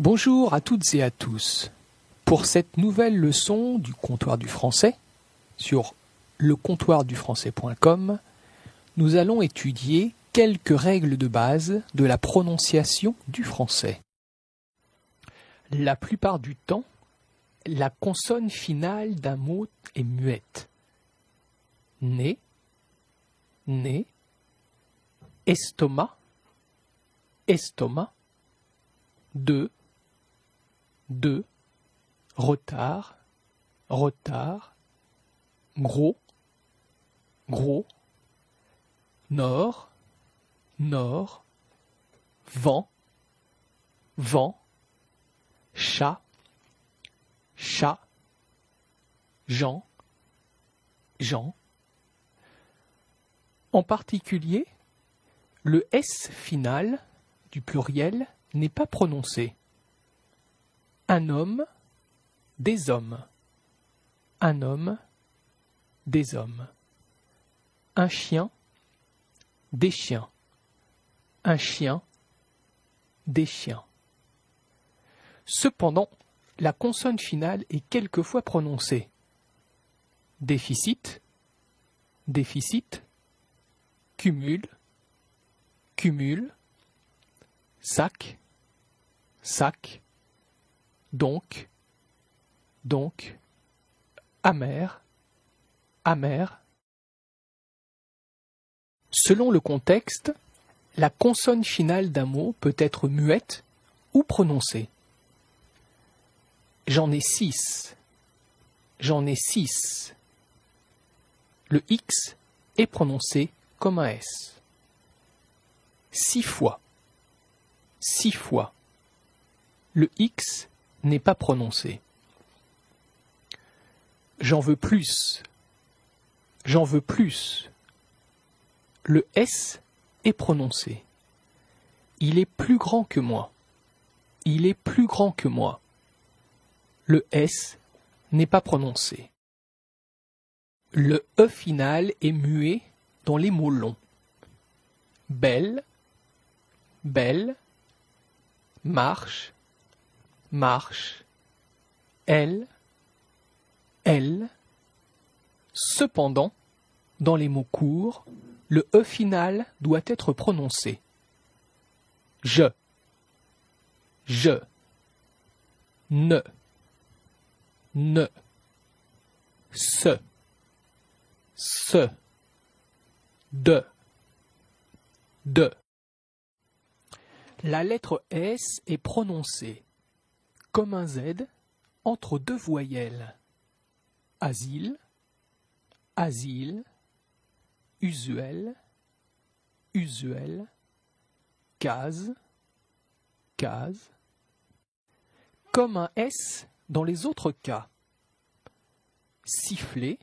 Bonjour à toutes et à tous. Pour cette nouvelle leçon du comptoir du français, sur lecomptoirdufrançais.com, nous allons étudier quelques règles de base de la prononciation du français. La plupart du temps, la consonne finale d'un mot est muette. Nez, nez, estomac, estomac, de, retard, retard, gros, gros, nord, nord, vent, vent, chat, chat, Jean, Jean. En particulier, le S final du pluriel n'est pas prononcé. Un homme, des hommes. Un homme, des hommes. Un chien, des chiens. Un chien, des chiens. Cependant, la consonne finale est quelquefois prononcée. Déficit, déficit, cumul, cumul, sac, sac, donc, donc, amer, amer. Selon le contexte, la consonne finale d'un mot peut être muette ou prononcée. J'en ai 6. J'en ai 6. Le X est prononcé comme un S. 6 fois. 6 fois. Le X n'est pas prononcé. J'en veux plus. J'en veux plus. Le S est prononcé. Il est plus grand que moi. Il est plus grand que moi. Le S n'est pas prononcé. Le E final est muet dans les mots longs. Belle, belle, marche, marche, elle, elle. Cependant, dans les mots courts, le E final doit être prononcé. Je, ne, ce, de. La lettre S est prononcée comme un Z entre deux voyelles. Asile, asile, usuel, usuel, case, case. Comme un S dans les autres cas. Siffler,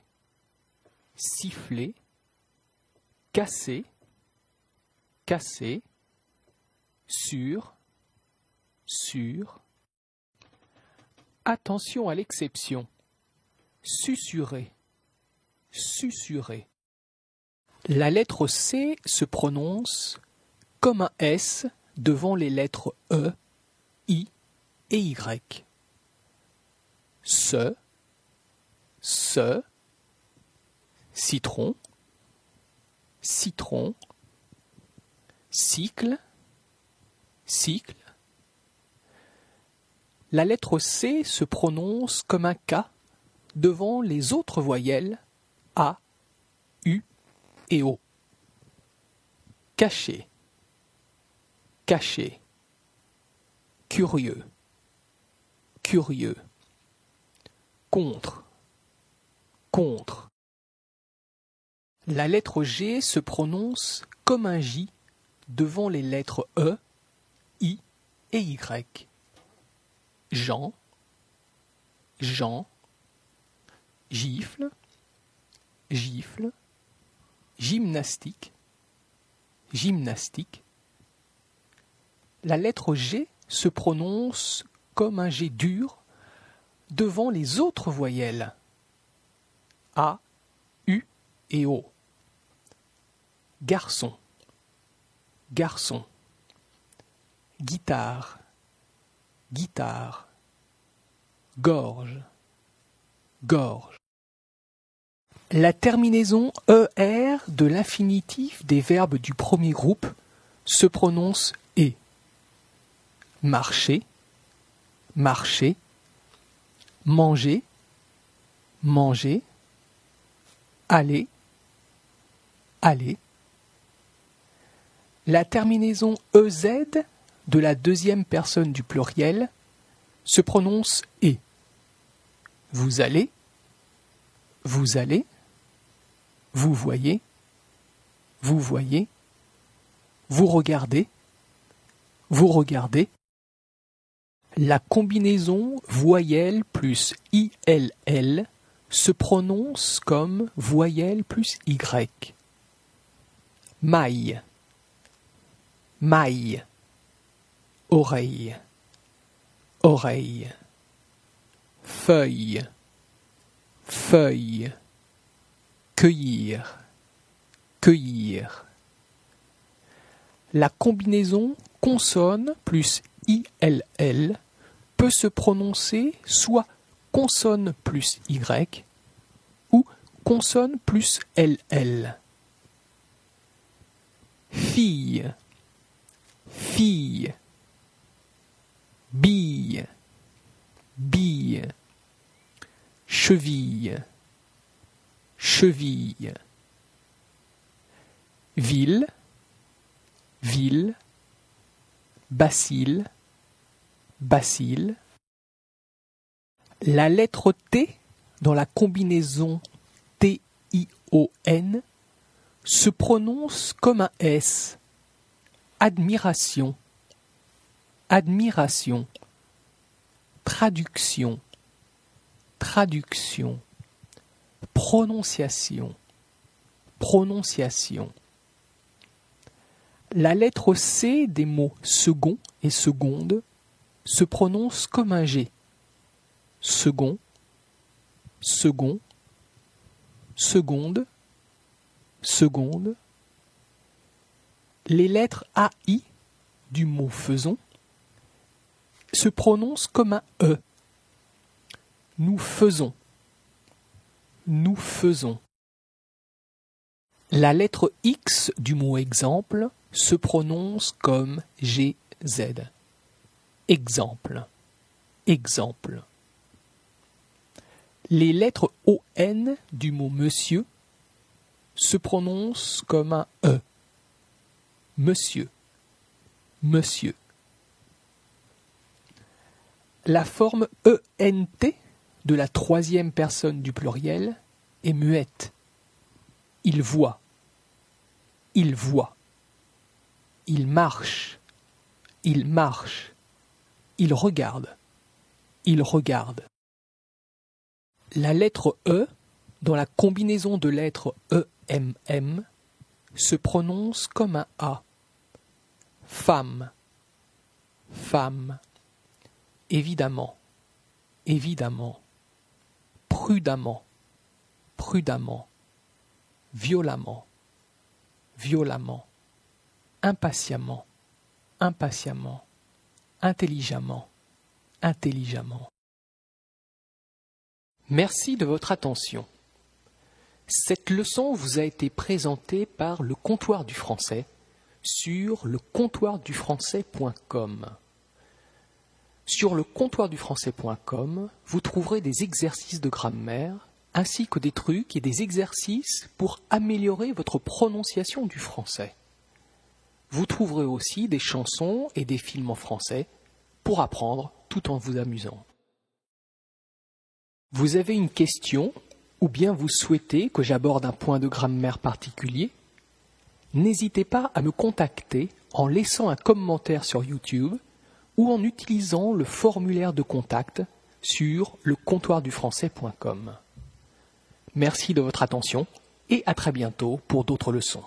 siffler, casser, casser, sur, sur. Attention à l'exception. Susurrer, susurrer. La lettre C se prononce comme un S devant les lettres E, I et Y. Ce, citron, citron, cycle, cycle. La lettre C se prononce comme un K devant les autres voyelles A, U et O. Caché, caché, curieux, curieux, contre, contre. La lettre G se prononce comme un J devant les lettres E, I et Y. Jean, Jean, gifle, gifle, gymnastique, gymnastique. La lettre G se prononce comme un G dur devant les autres voyelles A, U et O. Garçon, garçon, guitare, guitare, gorge, gorge. La terminaison ER de l'infinitif des verbes du premier groupe se prononce E. Marcher, marcher, manger, manger, aller, aller. La terminaison EZ de la deuxième personne du pluriel se prononce E. Vous allez, vous allez, vous voyez, vous voyez, vous regardez, vous regardez. La combinaison voyelle plus ILL se prononce comme voyelle plus Y. Maille, maille, oreille, oreille, feuille, feuille, cueillir, cueillir. La combinaison consonne plus ILL peut se prononcer soit consonne plus Y ou consonne plus LL. Fille, fille, bille, bille, cheville, cheville, ville, ville, bacille, bacille. La lettre T dans la combinaison T-I-O-N se prononce comme un S. Admiration, admiration, traduction, traduction, prononciation, prononciation. La lettre C des mots second et seconde se prononce comme un G. Second, second, seconde, seconde. Les lettres AI du mot faisons se prononcent comme un E. Nous faisons, nous faisons. La lettre X du mot exemple se prononce comme GZ. Exemple, exemple. Les lettres ON du mot monsieur se prononcent comme un E. Monsieur, monsieur. La forme ENT de la troisième personne du pluriel est muette. Il voit, il voit. Il marche, il marche. Il regarde, il regarde. La lettre E dans la combinaison de lettres EMM se prononce comme un A. Femme, femme. Évidemment, évidemment. Prudemment, prudemment. Violemment, violemment. Impatiemment, impatiemment. Intelligemment, intelligemment. Merci de votre attention. Cette leçon vous a été présentée par le Comptoir du Français sur lecomptoirdufrançais.com. Sur lecomptoirdufrançais.com, vous trouverez des exercices de grammaire ainsi que des trucs et des exercices pour améliorer votre prononciation du français. Vous trouverez aussi des chansons et des films en français pour apprendre tout en vous amusant. Vous avez une question ou bien vous souhaitez que j'aborde un point de grammaire particulier? N'hésitez pas à me contacter en laissant un commentaire sur YouTube ou en utilisant le formulaire de contact sur lecomptoirdufrançais.com. Merci de votre attention et à très bientôt pour d'autres leçons.